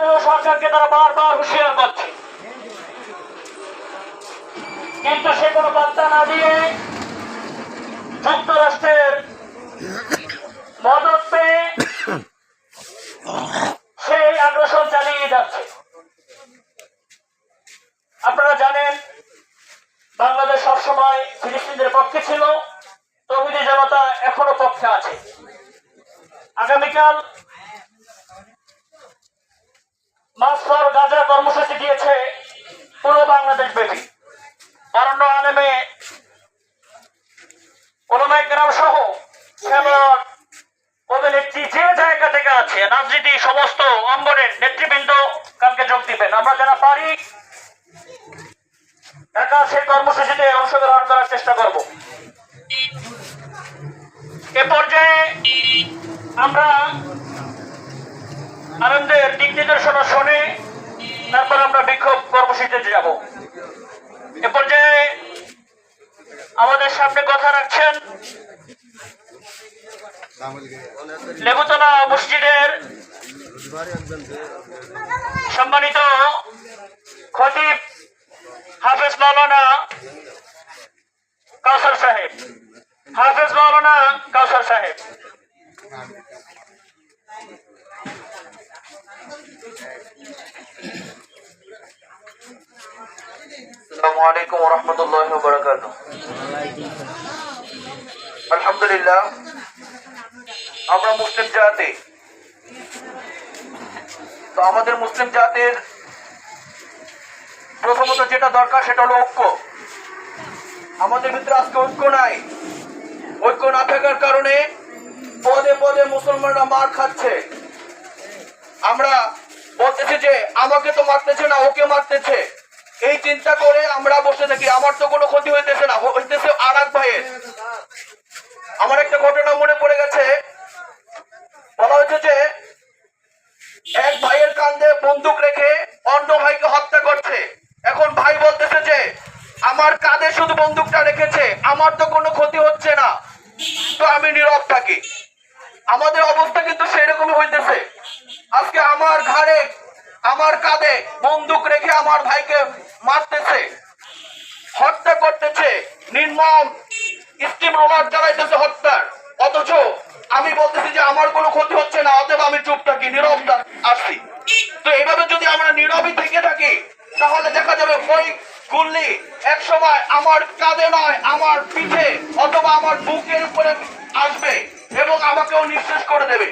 Netanyahu সরকারকে তারা বারবার হুঁশিয়ার করছে, কিন্তু সে কোনো বার্তা না দিয়ে যুক্তরাষ্ট্রের মদত পেয়ে সেই আগ্রাসন চালিয়ে যাচ্ছে। আপনারা জানেন বাংলাদেশ সবসময় ফিলিস্তিনদের পক্ষে ছিল, তৌহিদি জনতা এখনো পক্ষে আছে। আগামীকাল মার্চ ফর গাজা কর্মসূচি দিয়েছে পুরো বাংলাদেশ ব্যাপী। অরণ্য আলেমে ওলামায়ে কেরাম সহ খেলোয়াড় অভিনেত্রী যে জায়গা থেকে আছে, রাজনীতি সমস্ত অঙ্গনের নেতৃবৃন্দ কালকে যোগ দিবেন। আমরা যারা পারি ঢাকা সেই কর্মসূচিতে অংশগ্রহণ করার চেষ্টা করব। এ পর্যায়ে আমরা আনন্দের দিক নির্দেশনা শুনে তারপর আমরা বিক্ষোভ কর্মসূচিতে যাব। এ পর্যায়ে আমাদের সামনে কথা রাখছেন লেবুতলা মসজিদের সম্মানিত খতিব হাফেজ মাওলানা কাউসার সাহেব। হাফেজ মাওলানা কাউসার সাহেব। আসসালামু আলাইকুম ওয়া রাহমাতুল্লাহি ওয়া বারাকাতুহু। আলহামদুলিল্লাহ, আমরা মুসলিম জাতি, তো আমাদের মুসলিম জাতির প্রথমত যেটা দরকার সেটা হলো ঐক্য। আমাদের ভিতরে আজকে ঐক্য নাই। ঐক্য না থাকার কারণে পদে পদে মুসলমানরা মার খাচ্ছে। আমরা বলতেছি যে আমাকে তো মারতেছে না, ওকে মারতেছে, এই চিন্তা করে আমরা বসে থাকি। আমার তো কোনো ক্ষতি হইতেছে না, হইতেছে আর এক ভাইয়ের। আমার একটা ঘটনা মনে পড়ে গেছে। বলা হয়েছে যে এক ভাইয়ের কাঁধে বন্দুক রেখে অন্য ভাইকে হত্যা করছে। এখন ভাই বলতেছে যে আমার কাঁধে শুধু বন্দুকটা রেখেছে, আমার তো কোনো ক্ষতি হচ্ছে না, তো আমি নীরব থাকি। আমাদের অবস্থা কিন্তু সেরকমই হইতেছে। আজকে আমার ঘাড়ে আমার কাঁধে বন্দুক রেখে আমার ভাইকে মারতেছে, হত্যা করতেছে, নির্মম স্টিম রোলার চালাইতেছে হত্যার। অথচ আমি বলতেছি যে আমার কোনো ক্ষতি হচ্ছে না, অতএব আমি চুপ থাকি, নীরব আসছি। তো এইভাবে যদি আমরা নীরবই থেকে থাকি তাহলে দেখা যাবে ওই গুল্লি এক সময় আমার কাঁধে নয়, আমার পিঠে অথবা আমার বুকের উপরে আসবে এবং আমাকেও নিঃশেষ করে দেবে।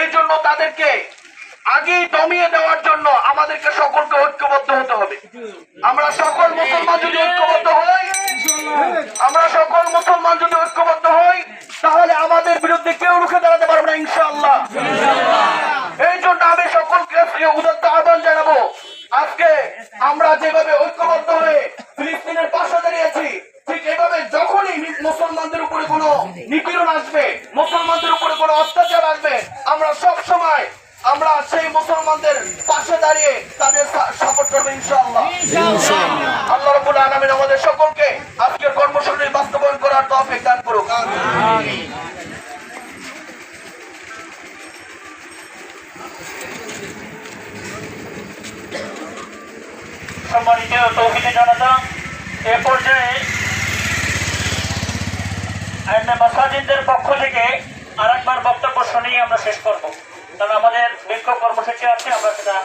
এই জন্য তাদেরকে আগেই দমিয়ে দেওয়ার জন্য আমাদেরকে সকলকে ঐক্যবদ্ধ হতে হবে। আমরা সকল মুসলমান যদি ঐক্যবদ্ধ হই, তাহলে আমাদের বিরুদ্ধে কেউ রুখে দাঁড়াতে পারবে না ইনশাআল্লাহ। এই জন্য আমি সকলকে উদাত্ত আহ্বান জানাবো, আজকে আমরা যেভাবে ঐক্যবদ্ধ হয়ে ফিলিস্তিনের পাশে দাঁড়িয়েছি, ঠিক এভাবে যখনই মুসলমানদের উপরে কোনো নিপীড়ন আসবে, মুসলমানদের উপরে কোনো অত্যাচার আসবে, আমরা সব সময় আমরা সেই মুসলমানদের পাশে দাঁড়িয়ে তাদের সাপোর্ট করবো ইনশাআল্লাহ। আল্লাহ রাব্বুল আলামিন আমাদের সকলকে আজকের কর্মসূচি বাস্তবায়ন করার তৌফিক দান করুক। আমিন। সম্মানিত তৌহিদি জনতা, এ পর্যায়ে মাসাজিদের পক্ষ থেকে আরেকবার বক্তব্য শুনিয়ে আমরা শেষ করবো, কারণ আমাদের বিক্ষোভ কর্মসূচি আছে, আমরা সেটা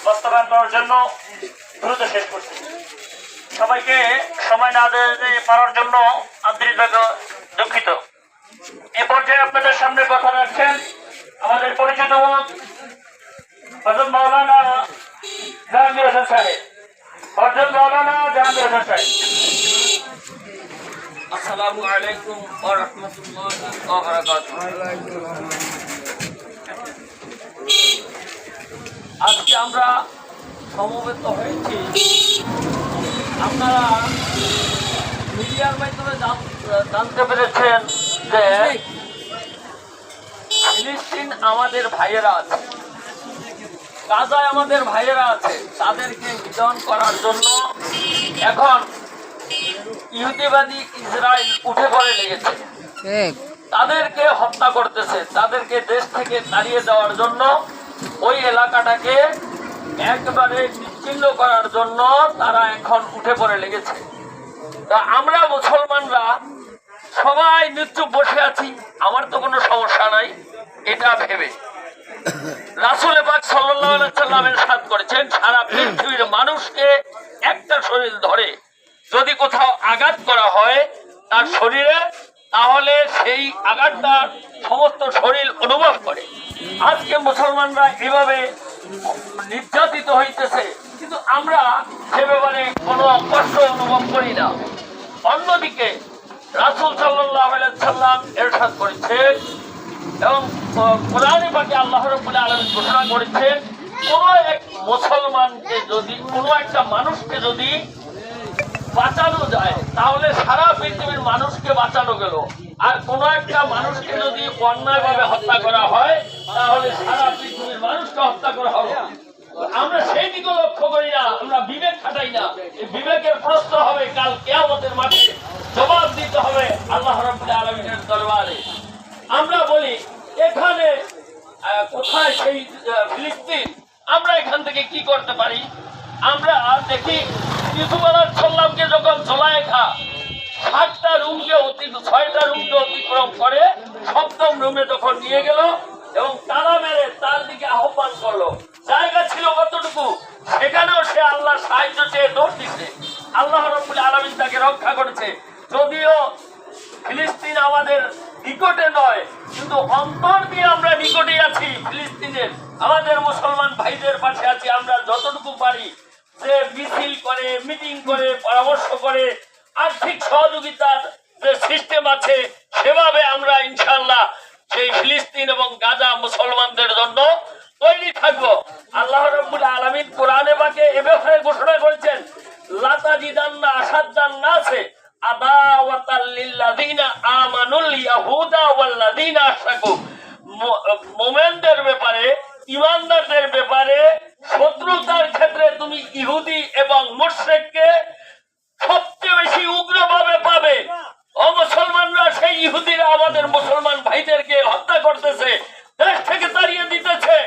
বাস্তবায়ন করার জন্য দ্রুত শেষ করছি। সবাইকে সময় না দিতে পারার জন্য আন্তরিকভাবে দুঃখিত। এ পর্যায়ে আপনাদের সামনে কথা রাখছেন আমাদের পরিচিত হযরত মাওলানা জাহাঙ্গীর হোসেন সাহেব। হযরত মাওলানা জাহাঙ্গীর হোসেন সাহেব। আসসালামু আলাইকুম ওয়া রাহমাতুল্লাহি ওয়া বারাকাতুহু। আজকে আমরা সমবেত হয়েছি, আপনারা মিডিয়ার মাধ্যমে জানতে পেরেছেন যে ফিলিস্তিন আমাদের ভাইয়েরা আছে, গাজায় আমাদের ভাইয়েরা আছে, তাদেরকে নিধন করার জন্য এখন ইহুদিবাদী ইসরায়েল উঠে পড়ে লেগেছে, তাদেরকে হত্যা করতেছে, তাদেরকে দেশ থেকে তাড়িয়ে দেওয়ার জন্য ওই এলাকাটাকে একবারে নিশ্চিহ্ন করার জন্য তারা এখন উঠে পড়ে লেগেছে। তা আমরা মুসলমানরা সবাই নিশ্চুপ বসে আছি, আমার তো কোনো সমস্যা নাই এটা ভেবে রাসূল পাক সাল্লাল্লাহু আলাইহি সাল্লাম ইরশাদ করেছেন, সারা পৃথিবীর মানুষকে একটা শরীর ধরে যদি কোথাও আঘাত করা হয় তার শরীরে, তাহলে সেই আঘাতটা সমস্ত শরীর অনুভব করে। আজকে মুসলমানরা এভাবে নির্যাতিত হইতেছে, কিন্তু আমরা সে ব্যাপারে কোনো কষ্ট অনুভব করি না। অন্যদিকে রাসূল সাল্লাল্লাহু আলাইহি সাল্লাম ইরশাদ করেছেন এবং কোরআনে পাকে আল্লাহ রাব্বুল আলামিন ঘোষণা করেছেন, কোন এক মুসলমানকে যদি, কোন একটা মানুষকে যদি বাঁচানো যায় তাহলে সারা পৃথিবীর মানুষকে বাঁচানো গেল, আর কোন একটা মানুষকে যদি অন্যায়ভাবে হত্যা করা হয় তাহলে সারা পৃথিবীর মানুষকে হত্যা করা হবে। আমরা সেই দিকে লক্ষ্য করি না, আমরা বিবেক খাটাই না। এই বিবেকের প্রশ্ন হবে কাল কিয়ামতের মাঠে, জবাব দিতে হবে আল্লাহ রাব্বুল আলামিনের দরবারে। আমরা বলি এখানে কোথায় সেই ফিলিস্তিন, আমরা এখান থেকে কি করতে পারি? আমরা দেখি ইউসুফ আলাইহিস সালামকে যখন জুলাইখা 6টা রুমকে অতিক্রম করে 7ম রুমে যখন নিয়ে গেল এবং তালা মেরে তার দিকে আহ্বান করলো, জায়গা ছিল কতটুকু, সেখানেও সে আল্লাহ সাহায্য চেয়ে দৌড় দিচ্ছে। আল্লাহ রাব্বুল আলামিন তাকে রক্ষা করেছে। যদিও ফিলিস্তিন আমাদের নিকটে নয়, কিন্তু অন্তর দিয়ে আমরা নিকটে আছি ফিলিস্তিনের, আমাদের মুসলমান ভাইদের পাশে আছি। আমরা যতটুকু পারি যে মিছিল করে, মিটিং করে, পরামর্শ করে, আর্থিক সহযোগিতার যে সিস্টেম আছে সেভাবে আমরা ইনশাআল্লাহ সেই ফিলিস্তিন এবং গাজা মুসলমানদের জন্য তৈরি থাকবো। আল্লাহ রাব্বুল আলামিন কোরআনে পাকে এ ব্যাপারে ঘোষণা করেছেন, লা তাজিদান্না আশাদ্দান নাসে আদাওয়াতাল লিল্লাযিনা আমানুল ইয়াহুদা ওয়াল্লাযিনা আশরাকু। মুমিনদের ব্যাপারে, ঈমানদারদের ব্যাপারে শত্রুতার ক্ষেত্রে তুমি ইহুদি এবং মুশরিককে সবচেয়ে বেশি উগ্রভাবে পাবে। ও মুসলমানরা, সেই ইহুদিরা আমাদের মুসলমান ভাইদেরকে হত্যা করতেছে, দেশ থেকে তাড়িয়ে দিতেছে।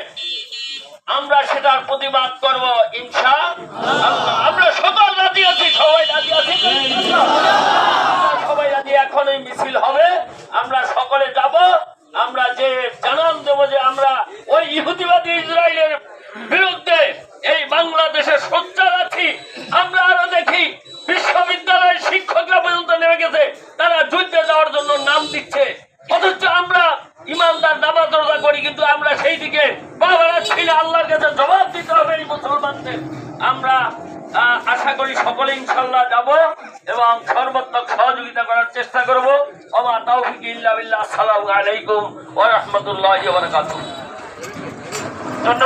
আমরা সেটার প্রতিবাদ করব ইনশাআল্লাহ। আমরা সকল রাজি আছি, সবাই রাজি আছি, সবাই রাজি। এখন এই মিছিল হবে, আমরা সকলে যাব, আমরা যে জানান দেব যে আমরা ওই ইহুদিবাদী ইসরায়েলের বিরুদ্ধে এই বাংলাদেশে সোচ্চার আছি। আমরা আরো দেখি বিশ্ববিদ্যালয়ের শিক্ষকরা পর্যন্ত নেমে গেছে, তারা যুদ্ধে যাওয়ার জন্য নাম দিচ্ছে, অথচ আমরা ইমানদার নামাজ রোজা করি, কিন্তু আমরা সেই দিকে পা বাড়াচ্ছি না। আল্লাহর কাছে জবাব দিতে হবে এই মুসলমানদের। আমরা আশা করি সকলে ইনশাআল্লাহ যাব এবং সর্বাত্মক সহযোগিতা করার চেষ্টা করব। ওয়া তাওফিক ইল্লা বিল্লাহ। আসসালামু আলাইকুম ওয়া রাহমাতুল্লাহি ওয়া বারাকাতুহু। ধন্যবাদ।